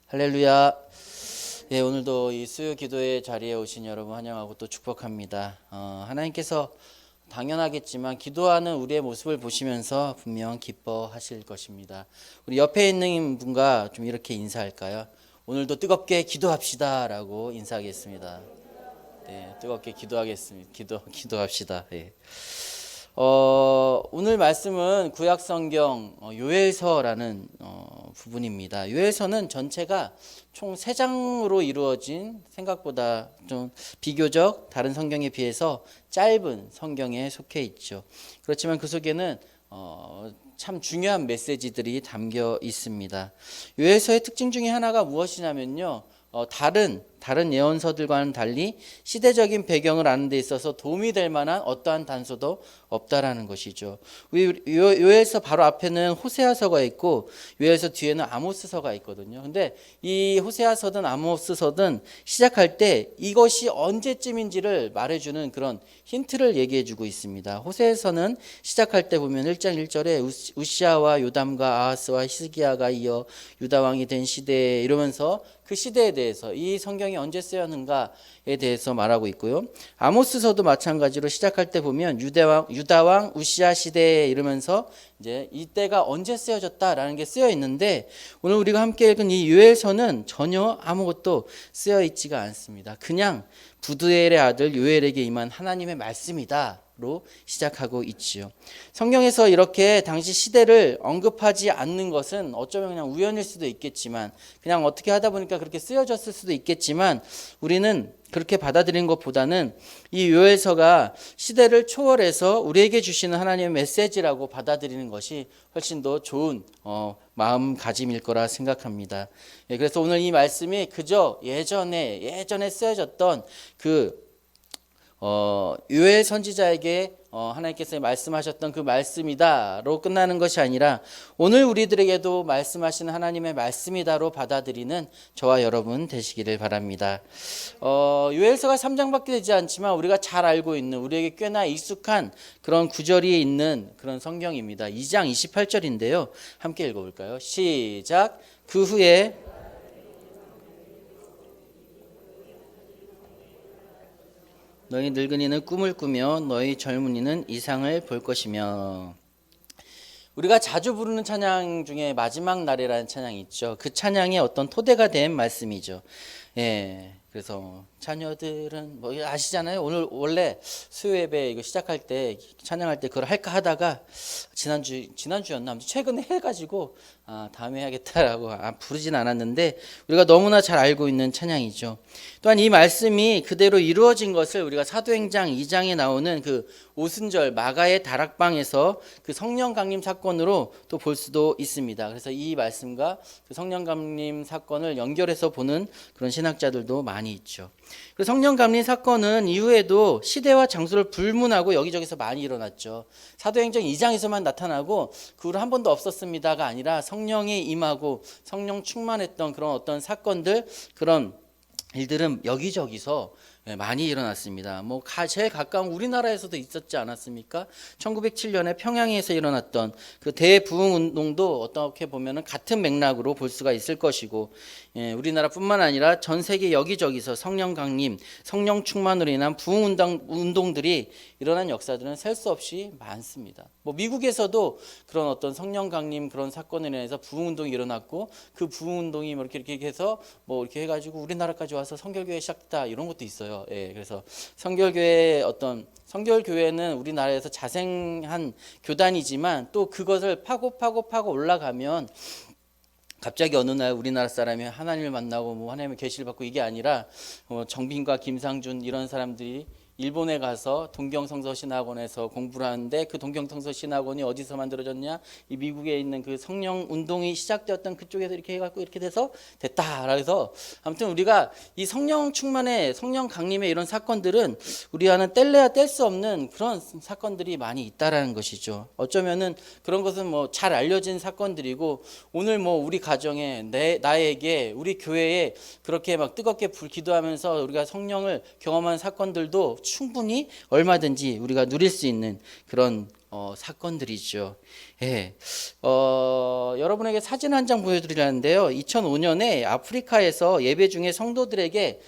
할렐루야. 예, 오늘도 이 수요 기도의 자리에 오신 여러분 환영하고 또 축복합니다. 하나님께서 당연하겠지만 기도하는 우리의 모습을 보시면서 분명 기뻐하실 것입니다. 우리 옆에 있는 분과 좀 이렇게 인사할까요? 오늘도 뜨겁게 기도합시다라고 인사하겠습니다. 네, 뜨겁게 기도하겠습니다. 기도합시다. 예. 오늘 말씀은 구약성경 요엘서라는 부분입니다. 요엘서는 전체가 총 3장으로 이루어진 생각보다 좀 비교적 다른 성경에 비해서 짧은 성경에 속해 있죠. 그렇지만 그 속에는 참 중요한 메시지들이 담겨 있습니다. 요엘서의 특징 중에 하나가 무엇이냐면요. 다른 예언서들과는 달리 시대적인 배경을 아는 데 있어서 도움이 될 만한 어떠한 단서도 없다라는 것이죠. 요엘서 바로 앞에는 호세아서가 있고 요엘서 뒤에는 아모스서가 있거든요. 근데 이 호세아서든 아모스서든 시작할 때 이것이 언제쯤인지를 말해주는 그런 힌트를 얘기해주고 있습니다. 호세아서는 시작할 때 보면 1장 1절에 우시아와 요담과 아하스와 히스기야가 이어 유다 왕이 된 시대에 이러면서 그 시대에 대해서 이 성경이 언제 쓰였는가에 대해서 말하고 있고요. 아모스서도 마찬가지로 시작할 때 보면 유다 왕 우시아 시대에 이러면서 이제 이때가 언제 쓰여졌다라는 게 쓰여 있는데 오늘 우리가 함께 읽은 이 요엘서는 전혀 아무것도 쓰여 있지가 않습니다. 그냥 부드엘의 아들 요엘에게 임한 하나님의 말씀이다. 로 시작하고 있지요. 성경에서 이렇게 당시 시대를 언급하지 않는 것은 어쩌면 그냥 우연일 수도 있겠지만 그냥 어떻게 하다 보니까 그렇게 쓰여졌을 수도 있겠지만 우리는 그렇게 받아들이는 것보다는 이 요엘서가 시대를 초월해서 우리에게 주시는 하나님의 메시지라고 받아들이는 것이 훨씬 더 좋은 마음가짐일 거라 생각합니다. 그래서 오늘 이 말씀이 그저 예전에 쓰여졌던 요엘 선지자에게 하나님께서 말씀하셨던 그 말씀이다로 끝나는 것이 아니라 오늘 우리들에게도 말씀하시는 하나님의 말씀이다로 받아들이는 저와 여러분 되시기를 바랍니다. 요엘서가 3장밖에 되지 않지만 우리가 잘 알고 있는 우리에게 꽤나 익숙한 그런 구절이 있는 그런 성경입니다. 2장 28절인데요. 함께 읽어볼까요? 시작. 그 후에 너희 늙은이는 꿈을 꾸며 너희 젊은이는 이상을 볼 것이며. 우리가 자주 부르는 찬양 중에 마지막 날이라는 찬양이 있죠. 그 찬양의 어떤 토대가 된 말씀이죠. 예. 그래서 자녀들은 뭐 아시잖아요. 오늘 원래 수요 예배 이거 시작할 때 찬양할 때 그걸 할까 하다가 지난주였나 아무튼 최근에 해가지고 다음에 해야겠다라고 부르진 않았는데 우리가 너무나 잘 알고 있는 찬양이죠. 또한 이 말씀이 그대로 이루어진 것을 우리가 사도행전 2장에 나오는 그 오순절 마가의 다락방에서 그 성령 강림 사건으로 또 볼 수도 있습니다. 그래서 이 말씀과 그 성령 강림 사건을 연결해서 보는 그런 신학자들도 많이 있죠. 그 성령 감림 사건은 이후에도 시대와 장소를 불문하고 여기저기서 많이 일어났죠. 사도행전 2장에서만 나타나고 그 후로 한 번도 없었습니다가 아니라 성령이 임하고 성령 충만했던 그런 어떤 사건들, 그런 일들은 여기저기서 많이 일어났습니다. 제일 가까운 우리나라에서도 있었지 않았습니까? 1907년에 평양에서 일어났던 그 대부흥 운동도 어떻게 보면은 같은 맥락으로 볼 수가 있을 것이고, 우리나라뿐만 아니라 전 세계 여기저기서 성령 강림, 성령 충만으로 인한 부흥 운동들이 일어난 역사들은 셀 수 없이 많습니다. 미국에서도 그런 어떤 성령 강림 그런 사건에 인해서 부흥 운동이 일어났고 그 부흥 운동이 이렇게 해서 이렇게 해가지고 우리나라까지 와서 성결교회 시작됐다 이런 것도 있어요. 그래서 성결교회는 우리나라에서 자생한 교단이지만 또 그것을 파고 올라가면 갑자기 어느 날 우리나라 사람이 하나님을 만나고 하나님의 계시를 받고 이게 아니라 정빈과 김상준 이런 사람들이 일본에 가서 동경성서 신학원에서 공부를 하는데 그 동경성서 신학원이 어디서 만들어졌냐? 이 미국에 있는 그 성령 운동이 시작되었던 그쪽에서 이렇게 해갖고 이렇게 돼서 됐다. 그래서 아무튼 우리가 이 성령 충만의 성령 강림의 이런 사건들은 우리와는 뗄래야 뗄 수 없는 그런 사건들이 많이 있다라는 것이죠. 어쩌면은 그런 것은 잘 알려진 사건들이고 오늘 우리 가정에 나에게 우리 교회에 그렇게 뜨겁게 기도하면서 우리가 성령을 경험한 사건들도 충분히 얼마든지 우리가 누릴 수 있는 그런 사건들이죠. 예. 여러분에게 사진 한 장 보여드리려는데요. 2005년에 아프리카에서 예배 중에 성도들에게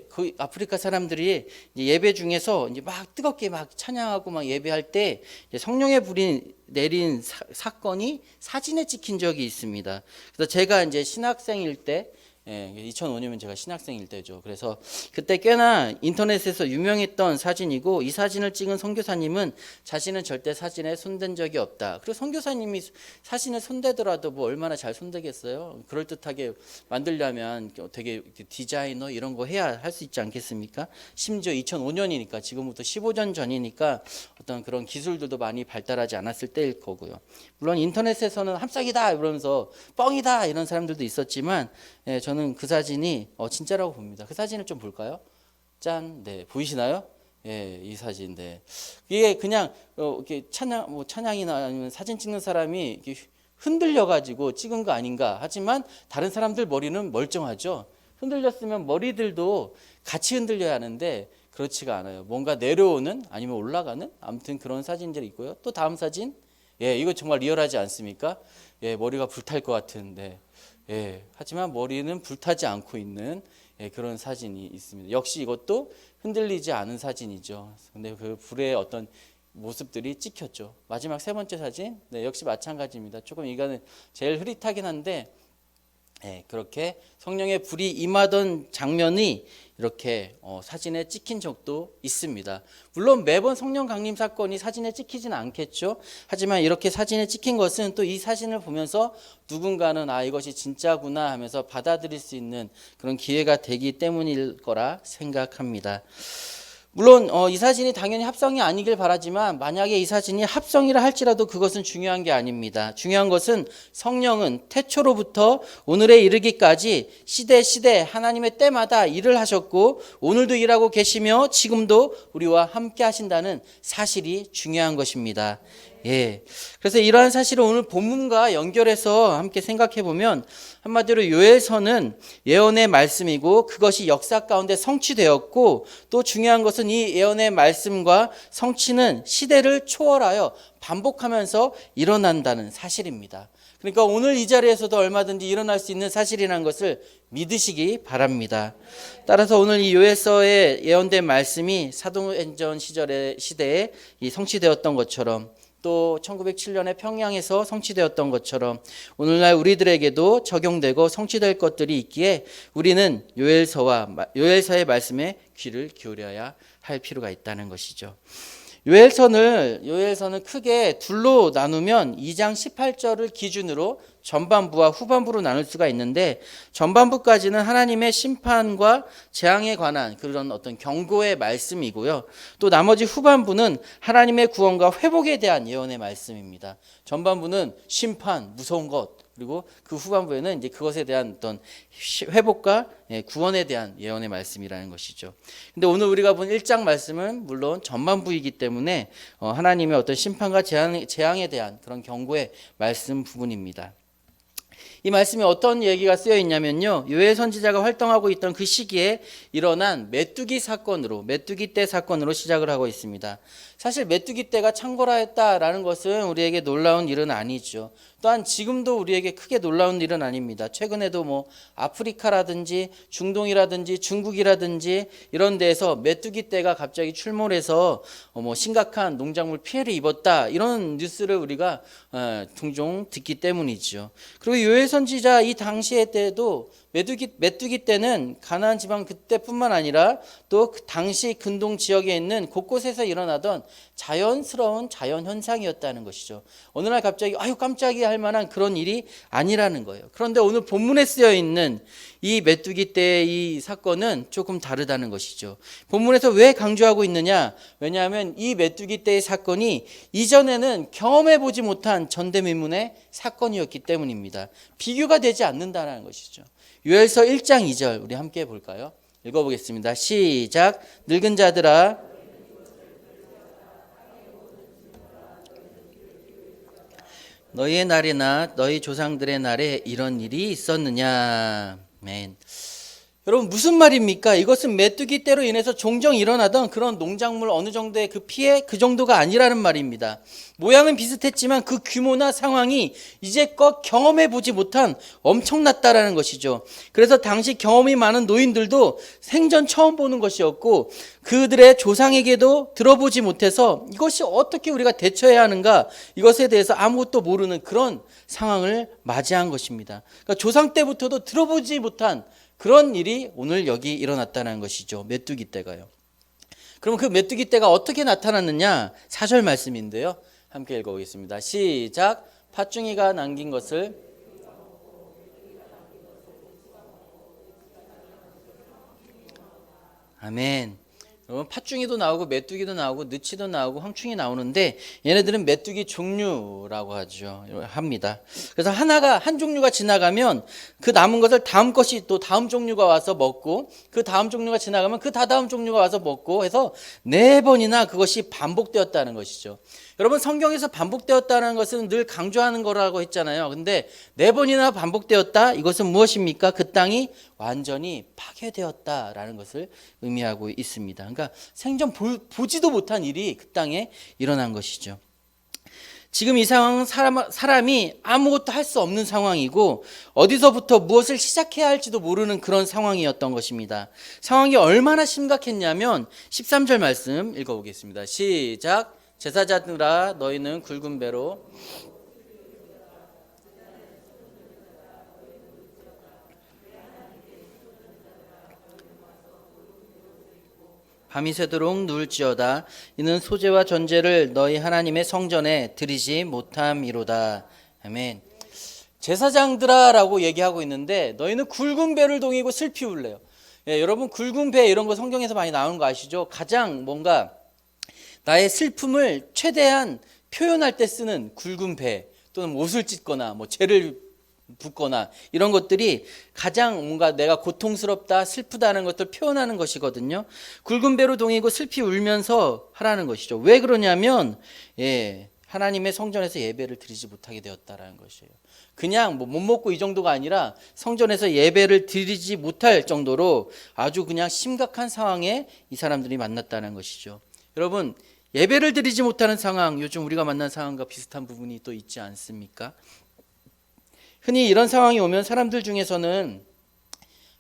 그 아프리카 사람들이 이제 예배 중에서 이제 막 뜨겁게 막 찬양하고 막 예배할 때 성령의 불이 내린 사건이 사진에 찍힌 적이 있습니다. 그래서 제가 이제 신학생일 때 2005년이면 제가 신학생일 때죠. 그래서 그때 꽤나 인터넷에서 유명했던 사진이고, 이 사진을 찍은 선교사님은 자신은 절대 사진에 손댄 적이 없다. 그리고 선교사님이 사진에 손대더라도 뭐 얼마나 잘 손대겠어요? 그럴듯하게 만들려면 되게 디자이너 이런 거 해야 할 수 있지 않겠습니까? 심지어 2005년이니까 지금부터 15년 전이니까 어떤 그런 기술들도 많이 발달하지 않았을 때일 거고요. 물론 인터넷에서는 합작이다 이러면서 뻥이다 이런 사람들도 있었지만, 저는 그 사진이 진짜라고 봅니다. 그 사진을 좀 볼까요? 짠, 네, 보이시나요? 이 사진, 네. 이게 그냥 이렇게 찬양이나 아니면 사진 찍는 사람이 이렇게 흔들려가지고 찍은 거 아닌가. 하지만 다른 사람들 머리는 멀쩡하죠. 흔들렸으면 머리들도 같이 흔들려야 하는데 그렇지가 않아요. 뭔가 내려오는 아니면 올라가는 아무튼 그런 사진들이 있고요. 또 다음 사진, 이거 정말 리얼하지 않습니까? 머리가 불탈 것 같은데. 하지만 머리는 불타지 않고 있는 그런 사진이 있습니다. 역시 이것도 흔들리지 않은 사진이죠. 근데 그 불의 어떤 모습들이 찍혔죠. 마지막 세 번째 사진, 역시 마찬가지입니다. 조금 이거는 제일 흐릿하긴 한데, 그렇게 성령의 불이 임하던 장면이 이렇게 사진에 찍힌 적도 있습니다. 물론 매번 성령 강림 사건이 사진에 찍히지는 않겠죠. 하지만 이렇게 사진에 찍힌 것은 또 이 사진을 보면서 누군가는 이것이 진짜구나 하면서 받아들일 수 있는 그런 기회가 되기 때문일 거라 생각합니다. 물론 이 사진이 당연히 합성이 아니길 바라지만, 만약에 이 사진이 합성이라 할지라도 그것은 중요한 게 아닙니다. 중요한 것은 성령은 태초로부터 오늘에 이르기까지 시대 하나님의 때마다 일을 하셨고 오늘도 일하고 계시며 지금도 우리와 함께 하신다는 사실이 중요한 것입니다. 그래서 이러한 사실을 오늘 본문과 연결해서 함께 생각해 보면, 한마디로 요엘서는 예언의 말씀이고 그것이 역사 가운데 성취되었고, 또 중요한 것은 이 예언의 말씀과 성취는 시대를 초월하여 반복하면서 일어난다는 사실입니다. 그러니까 오늘 이 자리에서도 얼마든지 일어날 수 있는 사실이라는 것을 믿으시기 바랍니다. 따라서 오늘 이 요엘서에 예언된 말씀이 사도행전 시대에 성취되었던 것처럼, 또 1907년에 평양에서 성취되었던 것처럼 오늘날 우리들에게도 적용되고 성취될 것들이 있기에 우리는 요엘서의 말씀에 귀를 기울여야 할 필요가 있다는 것이죠. 요엘서는 크게 둘로 나누면 2장 18절을 기준으로 전반부와 후반부로 나눌 수가 있는데, 전반부까지는 하나님의 심판과 재앙에 관한 그런 어떤 경고의 말씀이고요. 또 나머지 후반부는 하나님의 구원과 회복에 대한 예언의 말씀입니다. 전반부는 심판, 무서운 것, 그리고 그 후반부에는 이제 그것에 대한 어떤 회복과 구원에 대한 예언의 말씀이라는 것이죠. 근데 오늘 우리가 본 1장 말씀은 물론 전반부이기 때문에 하나님의 어떤 심판과 재앙에 대한 그런 경고의 말씀 부분입니다. 이 말씀에 어떤 얘기가 쓰여 있냐면요, 요엘 선지자가 활동하고 있던 그 시기에 일어난 메뚜기 때 사건으로 시작을 하고 있습니다. 사실 메뚜기 떼가 창궐하였다라는 것은 우리에게 놀라운 일은 아니죠. 또한 지금도 우리에게 크게 놀라운 일은 아닙니다. 최근에도 뭐 아프리카라든지 중동이라든지 중국이라든지 이런 데에서 메뚜기 떼가 갑자기 출몰해서 심각한 농작물 피해를 입었다, 이런 뉴스를 우리가 종종 듣기 때문이죠. 그리고 요엘 선지자 이 당시에 때도 메뚜기 떼는 가나안 지방 그때뿐만 아니라 또 그 당시 근동 지역에 있는 곳곳에서 일어나던 자연스러운 자연 현상이었다는 것이죠. 어느 날 갑자기 깜짝이야 할 만한 그런 일이 아니라는 거예요. 그런데 오늘 본문에 쓰여 있는 이 메뚜기 떼의 이 사건은 조금 다르다는 것이죠. 본문에서 왜 강조하고 있느냐? 왜냐하면 이 메뚜기 떼의 사건이 이전에는 경험해 보지 못한 전대미문의 사건이었기 때문입니다. 비교가 되지 않는다는 것이죠. 요엘서 1장 2절 우리 함께 볼까요? 읽어보겠습니다. 시작. 늙은 자들아, 너희의 날이나 너희 조상들의 날에 이런 일이 있었느냐. 아멘. 여러분 무슨 말입니까? 이것은 메뚜기 떼로 인해서 종종 일어나던 그런 농작물 어느 정도의 그 피해 그 정도가 아니라는 말입니다. 모양은 비슷했지만 그 규모나 상황이 이제껏 경험해 보지 못한 엄청났다라는 것이죠. 그래서 당시 경험이 많은 노인들도 생전 처음 보는 것이었고 그들의 조상에게도 들어보지 못해서 이것이 어떻게 우리가 대처해야 하는가 이것에 대해서 아무것도 모르는 그런 상황을 맞이한 것입니다. 그러니까 조상 때부터도 들어보지 못한 그런 일이 오늘 여기 일어났다는 것이죠. 메뚜기 떼가요. 그럼 그 메뚜기 떼가 어떻게 나타났느냐? 4절 말씀인데요. 함께 읽어보겠습니다. 시작. 팥중이가 남긴 것을 아멘. 여러분 팥중이도 나오고 메뚜기도 나오고 느치도 나오고 황충이 나오는데 얘네들은 메뚜기 종류라고 합니다. 그래서 한 종류가 지나가면 그 남은 것을 다음 것이 또 다음 종류가 와서 먹고 그 다음 종류가 지나가면 그 다다음 종류가 와서 먹고 해서 4번이나 그것이 반복되었다는 것이죠. 여러분 성경에서 반복되었다는 것은 늘 강조하는 거라고 했잖아요. 근데 4번이나 반복되었다. 이것은 무엇입니까? 그 땅이 완전히 파괴되었다라는 것을 의미하고 있습니다. 그러니까 생전 보지도 못한 일이 그 땅에 일어난 것이죠. 지금 이 상황은 사람이 아무것도 할 수 없는 상황이고 어디서부터 무엇을 시작해야 할지도 모르는 그런 상황이었던 것입니다. 상황이 얼마나 심각했냐면 13절 말씀 읽어보겠습니다. 시작. 제사자들아 너희는 굵은 배로 밤이 새도록 누울지어다. 이는 소제와 전제를 너희 하나님의 성전에 드리지 못함이로다. 아멘. 제사장들아라고 얘기하고 있는데 너희는 굵은 배를 동이고 슬피 울래요. 여러분 굵은 배 이런 거 성경에서 많이 나오는 거 아시죠? 가장 뭔가 나의 슬픔을 최대한 표현할 때 쓰는 굵은 배 또는 옷을 찢거나 뭐 죄를 붓거나 이런 것들이 가장 뭔가 내가 고통스럽다 슬프다는 것들 표현하는 것이거든요. 굵은 배로 동이고 슬피 울면서 하라는 것이죠. 왜 그러냐면 하나님의 성전에서 예배를 드리지 못하게 되었다라는 것이에요. 그냥 못 먹고 이 정도가 아니라 성전에서 예배를 드리지 못할 정도로 아주 그냥 심각한 상황에 이 사람들이 만났다는 것이죠. 여러분 예배를 드리지 못하는 상황, 요즘 우리가 만난 상황과 비슷한 부분이 또 있지 않습니까? 흔히 이런 상황이 오면 사람들 중에서는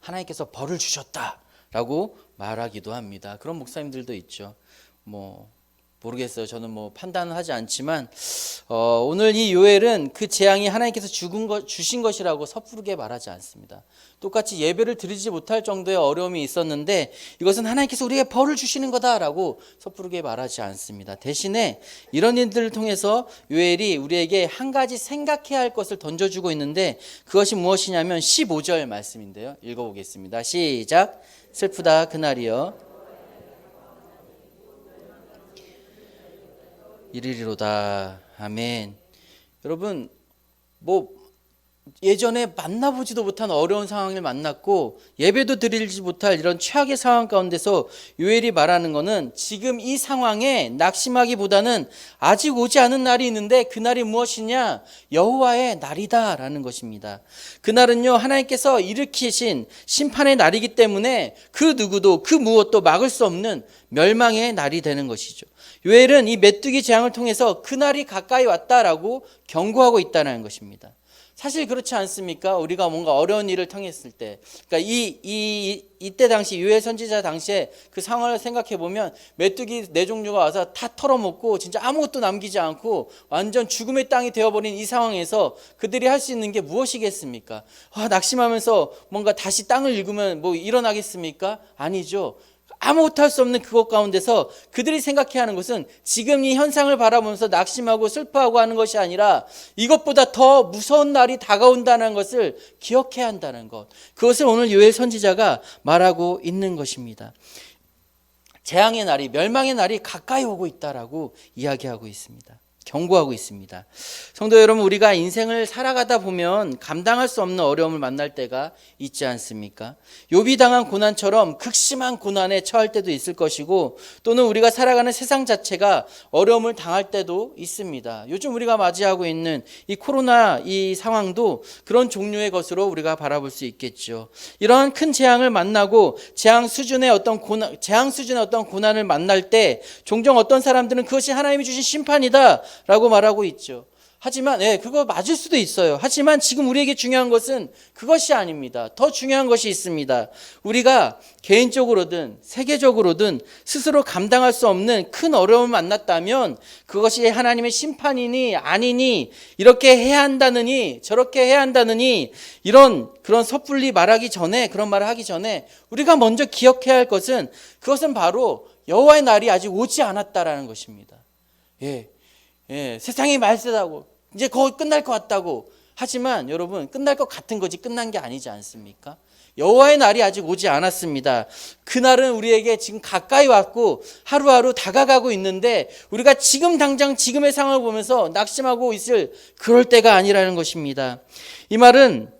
하나님께서 벌을 주셨다라고 말하기도 합니다. 그런 목사님들도 있죠. 모르겠어요. 저는 판단은 하지 않지만 오늘 이 요엘은 그 재앙이 하나님께서 주신 것이라고 섣부르게 말하지 않습니다. 똑같이 예배를 드리지 못할 정도의 어려움이 있었는데 이것은 하나님께서 우리에게 벌을 주시는 거다라고 섣부르게 말하지 않습니다. 대신에 이런 일들을 통해서 요엘이 우리에게 한 가지 생각해야 할 것을 던져주고 있는데 그것이 무엇이냐면 15절 말씀인데요. 읽어보겠습니다. 시작. 슬프다 그날이여 이르리로다. 아멘. 여러분 예전에 만나보지도 못한 어려운 상황을 만났고 예배도 드리지 못할 이런 최악의 상황 가운데서 요엘이 말하는 것은 지금 이 상황에 낙심하기보다는 아직 오지 않은 날이 있는데 그 날이 무엇이냐? 여호와의 날이다 라는 것입니다. 그날은요 하나님께서 일으키신 심판의 날이기 때문에 그 누구도 그 무엇도 막을 수 없는 멸망의 날이 되는 것이죠. 요엘은 이 메뚜기 재앙을 통해서 그날이 가까이 왔다라고 경고하고 있다는 것입니다. 사실 그렇지 않습니까? 우리가 뭔가 어려운 일을 당했을 때, 그러니까 이때 당시 요엘 선지자 당시에 그 상황을 생각해 보면 메뚜기 4종류가 와서 다 털어먹고 진짜 아무것도 남기지 않고 완전 죽음의 땅이 되어버린 이 상황에서 그들이 할 수 있는 게 무엇이겠습니까? 낙심하면서 뭔가 다시 땅을 읽으면 일어나겠습니까? 아니죠. 아무것도 할 수 없는 그것 가운데서 그들이 생각해야 하는 것은 지금 이 현상을 바라보면서 낙심하고 슬퍼하고 하는 것이 아니라 이것보다 더 무서운 날이 다가온다는 것을 기억해야 한다는 것. 그것을 오늘 요엘 선지자가 말하고 있는 것입니다. 재앙의 날이, 멸망의 날이 가까이 오고 있다라고 이야기하고 있습니다. 경고하고 있습니다. 성도 여러분, 우리가 인생을 살아가다 보면 감당할 수 없는 어려움을 만날 때가 있지 않습니까? 욥이 당한 고난처럼 극심한 고난에 처할 때도 있을 것이고, 또는 우리가 살아가는 세상 자체가 어려움을 당할 때도 있습니다. 요즘 우리가 맞이하고 있는 이 코로나 이 상황도 그런 종류의 것으로 우리가 바라볼 수 있겠죠. 이러한 큰 재앙을 만나고 재앙 수준의 어떤 고난을 만날 때 종종 어떤 사람들은 그것이 하나님이 주신 심판이다 라고 말하고 있죠. 하지만 그거 맞을 수도 있어요. 하지만 지금 우리에게 중요한 것은 그것이 아닙니다. 더 중요한 것이 있습니다. 우리가 개인적으로든 세계적으로든 스스로 감당할 수 없는 큰 어려움을 만났다면 그것이 하나님의 심판이니 아니니, 이렇게 해야 한다느니 저렇게 해야 한다느니, 그런 섣불리 말하기 전에, 그런 말을 하기 전에 우리가 먼저 기억해야 할 것은, 그것은 바로 여호와의 날이 아직 오지 않았다라는 것입니다. 세상이 말세다고, 이제 거의 끝날 것 같다고. 하지만 여러분, 끝날 것 같은 거지 끝난 게 아니지 않습니까? 여호와의 날이 아직 오지 않았습니다. 그날은 우리에게 지금 가까이 왔고 하루하루 다가가고 있는데, 우리가 지금 당장 지금의 상황을 보면서 낙심하고 있을 그럴 때가 아니라는 것입니다. 이 말은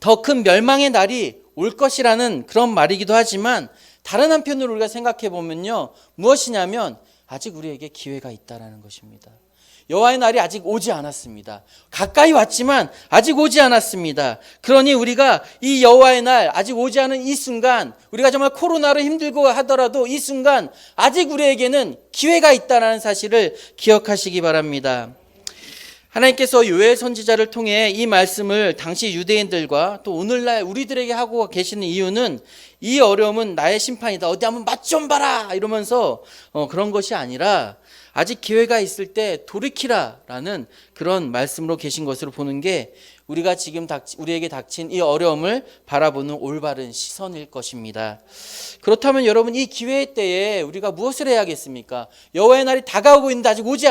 더 큰 멸망의 날이 올 것이라는 그런 말이기도 하지만, 다른 한편으로 우리가 생각해 보면요, 무엇이냐면 아직 우리에게 기회가 있다라는 것입니다. 여호와의 날이 아직 오지 않았습니다. 가까이 왔지만 아직 오지 않았습니다. 그러니 우리가 이 여호와의 날 아직 오지 않은 이 순간, 우리가 정말 코로나로 힘들고 하더라도 이 순간 아직 우리에게는 기회가 있다는 사실을 기억하시기 바랍니다. 하나님께서 요엘 선지자를 통해 이 말씀을 당시 유대인들과 또 오늘날 우리들에게 하고 계시는 이유는, 이 어려움은 나의 심판이다, 어디 한번 맛 좀 봐라 이러면서 그런 것이 아니라, 아직 기회가 있을 때 돌이키라라는 그런 말씀으로 계신 것으로 보는 게, 우리가 지금 우리에게 닥친 이 어려움을 바라보는 올바른 시선일 것입니다. 그렇다면 여러분, 이 기회의 때에 우리가 무엇을 해야겠습니까? 여호와의 날이 다가오고 있는데 아직 오지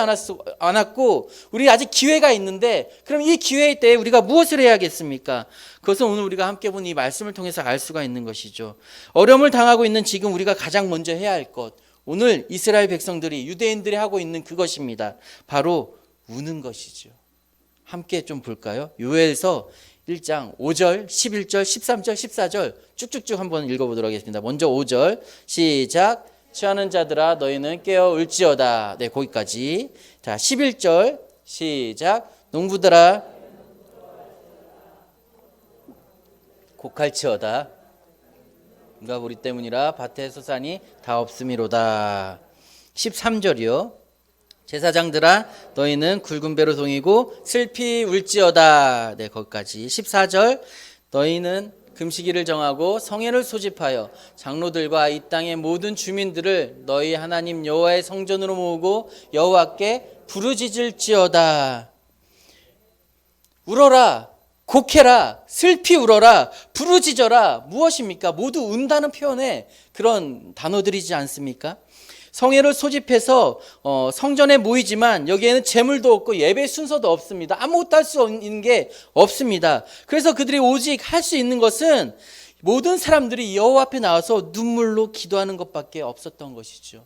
않았고 우리 아직 기회가 있는데, 그럼 이 기회의 때에 우리가 무엇을 해야겠습니까? 그것은 오늘 우리가 함께 본 이 말씀을 통해서 알 수가 있는 것이죠. 어려움을 당하고 있는 지금 우리가 가장 먼저 해야 할 것, 오늘 이스라엘 백성들이, 유대인들이 하고 있는 그것입니다. 바로 우는 것이죠. 함께 좀 볼까요? 요엘서 1장 5절, 11절, 13절, 14절 쭉쭉쭉 한번 읽어보도록 하겠습니다. 먼저 5절 시작. 취하는 자들아 너희는 깨어 울지어다. 네, 거기까지. 자, 11절 시작. 농부들아 곡할지어다. 그가 우리 때문이라 밭에 소산이 다 없음이로다. 13절이요. 제사장들아 너희는 굵은 배로 동이고 슬피 울지어다. 네, 거기까지. 14절. 너희는 금식일을 정하고 성회를 소집하여 장로들과 이 땅의 모든 주민들을 너희 하나님 여호와의 성전으로 모으고 여호와께 부르짖을지어다. 울어라, 곡해라, 슬피 울어라, 부르짖어라. 무엇입니까? 모두 운다는 표현의 그런 단어들이지 않습니까? 성회를 소집해서 성전에 모이지만 여기에는 제물도 없고 예배 순서도 없습니다. 아무것도 할 수 있는 게 없습니다. 그래서 그들이 오직 할 수 있는 것은 모든 사람들이 여호와 앞에 나와서 눈물로 기도하는 것밖에 없었던 것이죠.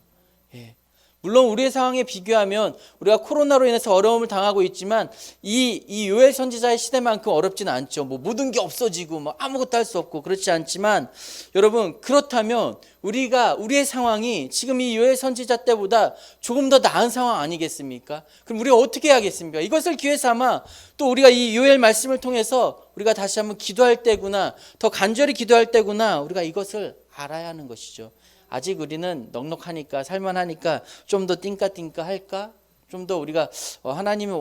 물론 우리의 상황에 비교하면 우리가 코로나로 인해서 어려움을 당하고 있지만 이 요엘 선지자의 시대만큼 어렵지는 않죠. 모든 게 없어지고 아무것도 할 수 없고 그렇지 않지만, 여러분, 그렇다면 우리의 상황이 지금 이 요엘 선지자 때보다 조금 더 나은 상황 아니겠습니까? 그럼 우리가 어떻게 해야겠습니까? 이것을 기회 삼아 또 우리가 이 요엘 말씀을 통해서 우리가 다시 한번 기도할 때구나, 더 간절히 기도할 때구나, 우리가 이것을 알아야 하는 것이죠. 아직 우리는 넉넉하니까, 살만하니까 좀 더 띵까띵까 할까? 좀 더 우리가 하나님이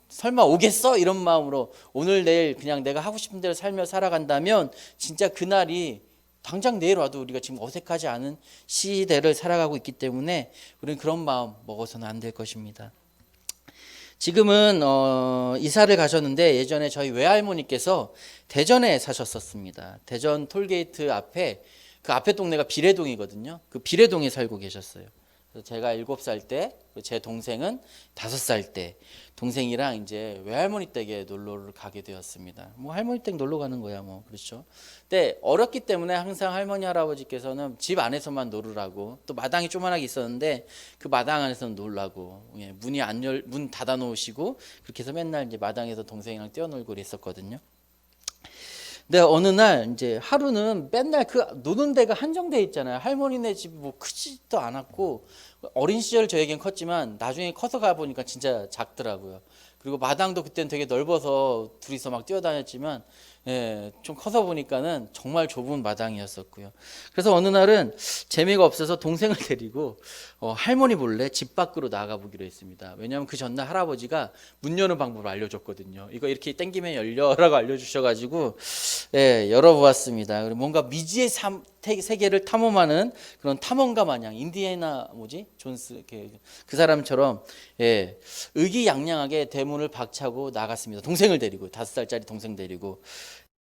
설마 오겠어? 이런 마음으로 오늘 내일 그냥 내가 하고 싶은 대로 살며 살아간다면 진짜 그날이 당장 내일 와도 우리가 지금 어색하지 않은 시대를 살아가고 있기 때문에 우리는 그런 마음 먹어서는 안 될 것입니다. 지금은 이사를 가셨는데, 예전에 저희 외할머니께서 대전에 사셨었습니다. 대전 톨게이트 앞에, 그 앞에 동네가 비례동이거든요. 그 비례동에 살고 계셨어요. 그래서 제가 7살 때, 제 동생은 5살 때 동생이랑 이제 외할머니 댁에 놀러를 가게 되었습니다. 뭐 할머니 댁 놀러 가는 거야, 뭐 그렇죠. 근데 어렸기 때문에 항상 할머니 할아버지께서는 집 안에서만 놀으라고, 또 마당이 조그만하게 있었는데 그 마당 안에서 놀라고, 예, 문 닫아 놓으시고 그렇게 해서 맨날 이제 마당에서 동생이랑 뛰어놀고 그랬었거든요. 근데 어느 날 이제 하루는 맨날 그 노는 데가 한정돼 있잖아요. 할머니네 집이 뭐 크지도 않았고, 어린 시절 저에겐 컸지만 나중에 커서 가 보니까 진짜 작더라고요. 그리고 마당도 그때는 되게 넓어서 둘이서 막 뛰어다녔지만, 예, 좀 커서 보니까는 정말 좁은 마당이었었고요. 그래서 어느 날은 재미가 없어서 동생을 데리고 할머니 몰래 집 밖으로 나가 보기로 했습니다. 왜냐하면 그 전날 할아버지가 문 여는 방법을 알려줬거든요. 이거 이렇게 당기면 열려라고 알려주셔가지고, 예, 열어보았습니다. 그리고 뭔가 미지의 세계를 탐험하는 그런 탐험가 마냥, 인디애나 존스 그 사람처럼, 예, 의기양양하게 대문을 박차고 나갔습니다. 동생을 데리고, 5살짜리 동생 데리고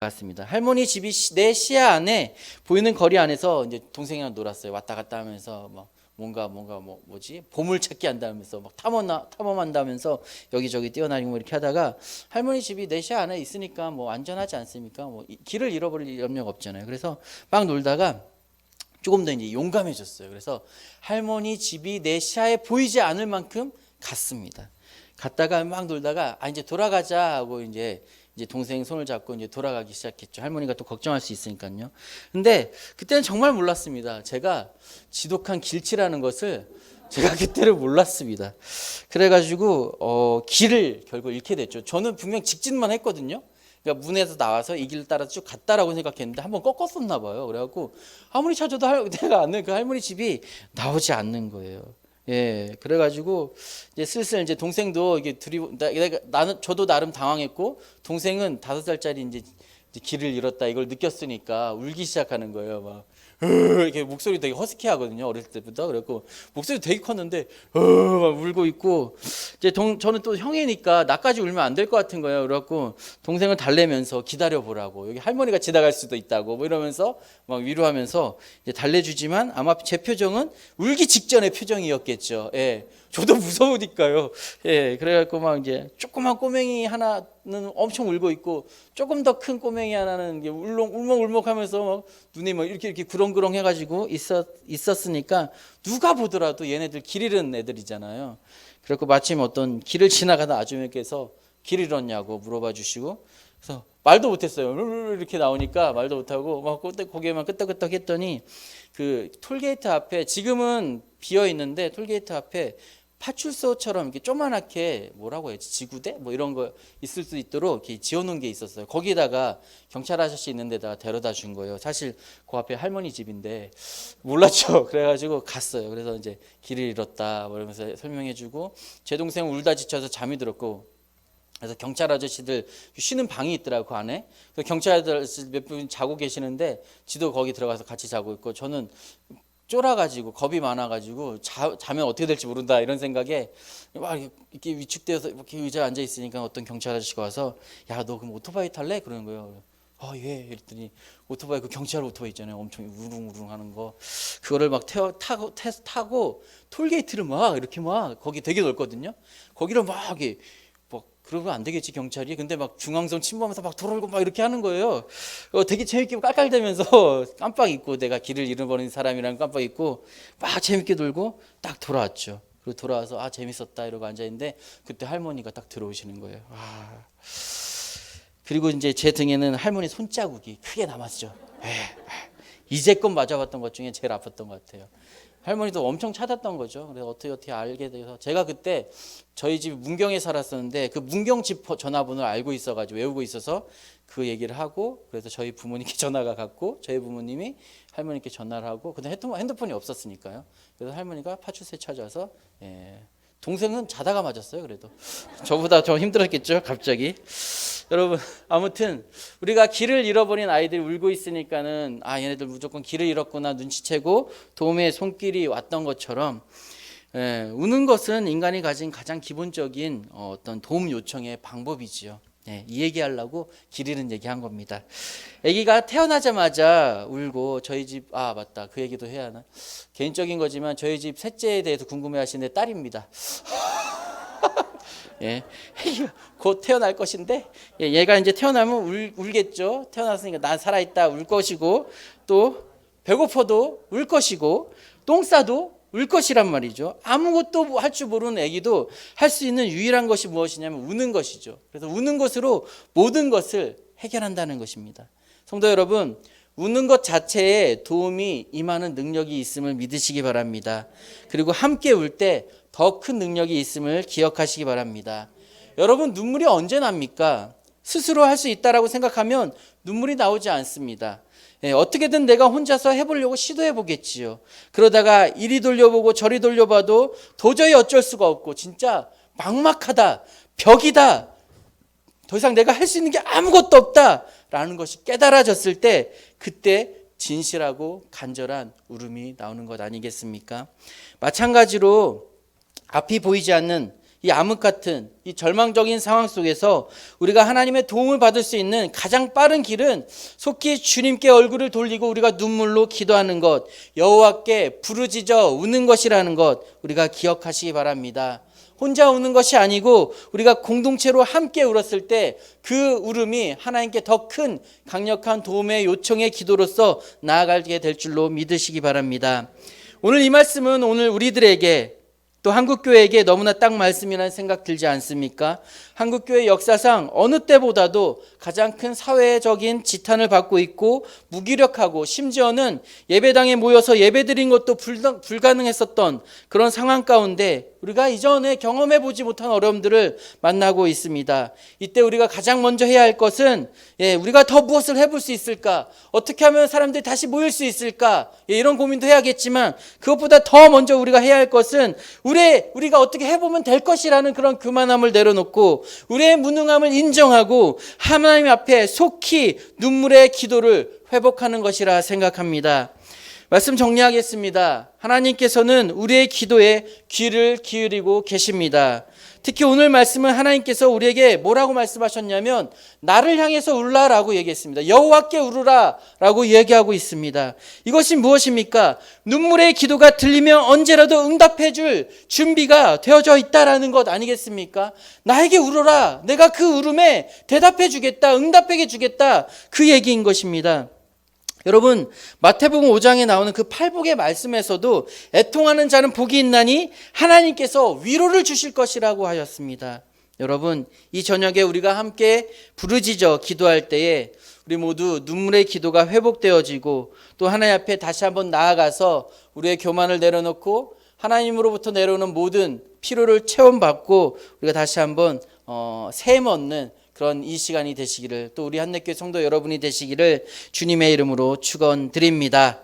나갔습니다. 할머니 집이 내 시야 안에 보이는 거리 안에서 이제 동생이랑 놀았어요. 왔다 갔다 하면서 막 뭔가 보물 찾기 한다면서 막 탐험한다면서 여기저기 뛰어다니고 뭐 이렇게 하다가, 할머니 집이 내 시야 안에 있으니까 뭐 안전하지 않습니까? 뭐 길을 잃어버릴 염려가 없잖아요. 그래서 막 놀다가 조금 더 이제 용감해졌어요. 그래서 할머니 집이 내 시야에 보이지 않을 만큼 갔습니다. 갔다가 막 놀다가 이제 돌아가자 하고 이제 동생 손을 잡고 이제 돌아가기 시작했죠. 할머니가 또 걱정할 수 있으니까요. 근데 그때는 정말 몰랐습니다. 제가 지독한 길치라는 것을 제가 그때를 몰랐습니다. 그래가지고 길을 결국 잃게 됐죠. 저는 분명 직진만 했거든요. 그러니까 문에서 나와서 이 길을 따라 쭉 갔다라고 생각했는데 한번 꺾었었나 봐요. 그래갖고 아무리 찾아도 내가 아는 그 할머니 집이 나오지 않는 거예요. 예, 그래가지고 이제 슬슬 이제 동생도 이게 저도 나름 당황했고, 동생은 5살짜리 이제 길을 잃었다 이걸 느꼈으니까 울기 시작하는 거예요. 막 이렇게 목소리 되게 허스키 하거든요, 어렸을 때부터. 그래갖고 목소리 되게 컸는데 막 울고 있고, 이제 저는 또 형이니까 나까지 울면 안 될 것 같은 거예요. 그래갖고 동생을 달래면서 기다려 보라고, 여기 할머니가 지나갈 수도 있다고 뭐 이러면서 막 위로하면서 이제 달래주지만, 아마 제 표정은 울기 직전의 표정이었겠죠. 예, 저도 무서우니까요. 예, 그래갖고 막 이제 조그만 꼬맹이 하나는 엄청 울고 있고, 조금 더 큰 꼬맹이 하나는 울먹울먹하면서 막 눈이 막 이렇게 구렁구렁 해가지고 있었으니까 누가 보더라도 얘네들 길 잃은 애들이잖아요. 그래갖고 마침 어떤 길을 지나가다 아주머니께서 길 잃었냐고 물어봐 주시고, 그래서 말도 못했어요. 이렇게 나오니까 말도 못하고 막 고개만 끄덕끄덕 했더니, 그 톨게이트 앞에, 지금은 비어 있는데 톨게이트 앞에 파출소처럼 이렇게 조그맣게 뭐라고 해야지, 지구대 뭐 이런 거 있을 수 있도록 이렇게 지어놓은 게 있었어요. 거기다가 경찰 아저씨 있는 데다가 데려다 준 거예요. 사실 그 앞에 할머니 집인데 몰랐죠. 그래가지고 갔어요. 그래서 이제 길을 잃었다 뭐 이러면서 설명해주고, 제 동생 울다 지쳐서 잠이 들었고, 그래서 경찰 아저씨들 쉬는 방이 있더라고, 그 안에. 그래서 경찰 아저씨 몇 분 자고 계시는데 지도 거기 들어가서 같이 자고 있고, 저는 쫄아가지고 겁이 많아가지고 자면 어떻게 될지 모른다 이런 생각에 막 이렇게 위축되어서 이렇게 의자에 앉아 있으니까 어떤 경찰 아저씨가 와서, 야, 너 그럼 오토바이 탈래? 그러는 거예요. 예. 이랬더니 오토바이, 그 경찰 오토바이 있잖아요. 엄청 우릉우릉 하는 거. 그거를 막 타고 톨게이트를 막 이렇게 막, 거기 되게 넓거든요. 거기를 막 이렇게, 그러면 안 되겠지 경찰이. 근데 막 중앙선 침범해서 막 돌아오고 막 이렇게 하는 거예요. 되게 재밌게 깔깔대면서 깜빡 잊고, 내가 길을 잃어버린 사람이라는 깜빡 잊고 막 재밌게 놀고 딱 돌아왔죠. 그리고 돌아와서 재밌었다 이러고 앉아있는데, 그때 할머니가 딱 들어오시는 거예요. 그리고 이제 제 등에는 할머니 손자국이 크게 남았죠. 이제껏 맞아봤던 것 중에 제일 아팠던 것 같아요. 할머니도 엄청 찾았던 거죠. 그래서 어떻게 알게 돼서, 제가 그때 저희 집 문경에 살았었는데 그 문경 집 전화번호를 알고 있어가지고 외우고 있어서 그 얘기를 하고, 그래서 저희 부모님께 전화가 갔고, 저희 부모님이 할머니께 전화를 하고, 근데 핸드폰이 없었으니까요. 그래서 할머니가 파출소에 찾아와서, 동생은 자다가 맞았어요. 그래도 저보다 더 힘들었겠죠, 갑자기. 여러분, 아무튼 우리가 길을 잃어버린 아이들이 울고 있으니까는, 얘네들 무조건 길을 잃었구나 눈치채고 도움의 손길이 왔던 것처럼, 우는 것은 인간이 가진 가장 기본적인 어떤 도움 요청의 방법이지요. 이 얘기하려고 길 잃은 얘기한 겁니다. 아기가 태어나자마자 울고 저희 집 맞다 그 얘기도 해야 하나? 개인적인 거지만 저희 집 셋째에 대해서 궁금해하시는데 딸입니다. 곧 태어날 것인데 얘가 이제 태어나면 울겠죠. 태어났으니까 난 살아있다 울 것이고 또 배고파도 울 것이고 똥 싸도 울 것이란 말이죠. 아무것도 할 줄 모르는 아기도 할 수 있는 유일한 것이 무엇이냐면 우는 것이죠. 그래서 우는 것으로 모든 것을 해결한다는 것입니다. 성도 여러분, 우는 것 자체에 도움이 임하는 능력이 있음을 믿으시기 바랍니다. 그리고 함께 울 때 더 큰 능력이 있음을 기억하시기 바랍니다. 여러분, 눈물이 언제 납니까? 스스로 할 수 있다라고 생각하면 눈물이 나오지 않습니다. 어떻게든 내가 혼자서 해보려고 시도해 보겠지요. 그러다가 이리 돌려보고 저리 돌려봐도 도저히 어쩔 수가 없고 진짜 막막하다, 벽이다, 더 이상 내가 할 수 있는 게 아무것도 없다라는 것이 깨달아졌을 때 그때 진실하고 간절한 울음이 나오는 것 아니겠습니까? 마찬가지로 앞이 보이지 않는 이 암흑 같은 이 절망적인 상황 속에서 우리가 하나님의 도움을 받을 수 있는 가장 빠른 길은 속히 주님께 얼굴을 돌리고 우리가 눈물로 기도하는 것, 여호와께 부르짖어 우는 것이라는 것 우리가 기억하시기 바랍니다. 혼자 우는 것이 아니고 우리가 공동체로 함께 울었을 때 그 울음이 하나님께 더 큰 강력한 도움의 요청의 기도로서 나아가게 될 줄로 믿으시기 바랍니다. 오늘 이 말씀은 오늘 우리들에게 또 한국교회에게 너무나 딱 말씀이라는 생각 들지 않습니까? 한국교회 역사상 어느 때보다도 가장 큰 사회적인 지탄을 받고 있고 무기력하고 심지어는 예배당에 모여서 예배드린 것도 불가능했었던 그런 상황 가운데 우리가 이전에 경험해보지 못한 어려움들을 만나고 있습니다. 이때 우리가 가장 먼저 해야 할 것은 우리가 더 무엇을 해볼 수 있을까? 어떻게 하면 사람들이 다시 모일 수 있을까? 이런 고민도 해야겠지만 그것보다 더 먼저 우리가 해야 할 것은 우리가 어떻게 해보면 될 것이라는 그런 교만함을 내려놓고 우리의 무능함을 인정하고 하나님 앞에 속히 눈물의 기도를 회복하는 것이라 생각합니다. 말씀 정리하겠습니다. 하나님께서는 우리의 기도에 귀를 기울이고 계십니다. 특히 오늘 말씀은 하나님께서 우리에게 뭐라고 말씀하셨냐면 나를 향해서 울라라고 얘기했습니다. 여호와께 울으라라고 얘기하고 있습니다. 이것이 무엇입니까? 눈물의 기도가 들리면 언제라도 응답해 줄 준비가 되어져 있다라는 것 아니겠습니까? 나에게 울어라. 내가 그 울음에 대답해 주겠다. 응답해 주겠다. 그 얘기인 것입니다. 여러분, 마태복음 5장에 나오는 그 팔복의 말씀에서도 애통하는 자는 복이 있나니 하나님께서 위로를 주실 것이라고 하였습니다. 여러분, 이 저녁에 우리가 함께 부르짖어 기도할 때에 우리 모두 눈물의 기도가 회복되어지고 또 하나님 앞에 다시 한번 나아가서 우리의 교만을 내려놓고 하나님으로부터 내려오는 모든 피로를 체험받고 우리가 다시 한번 샘 얻는 그런 이 시간이 되시기를 또 우리 한내교회 성도 여러분이 되시기를 주님의 이름으로 축원드립니다.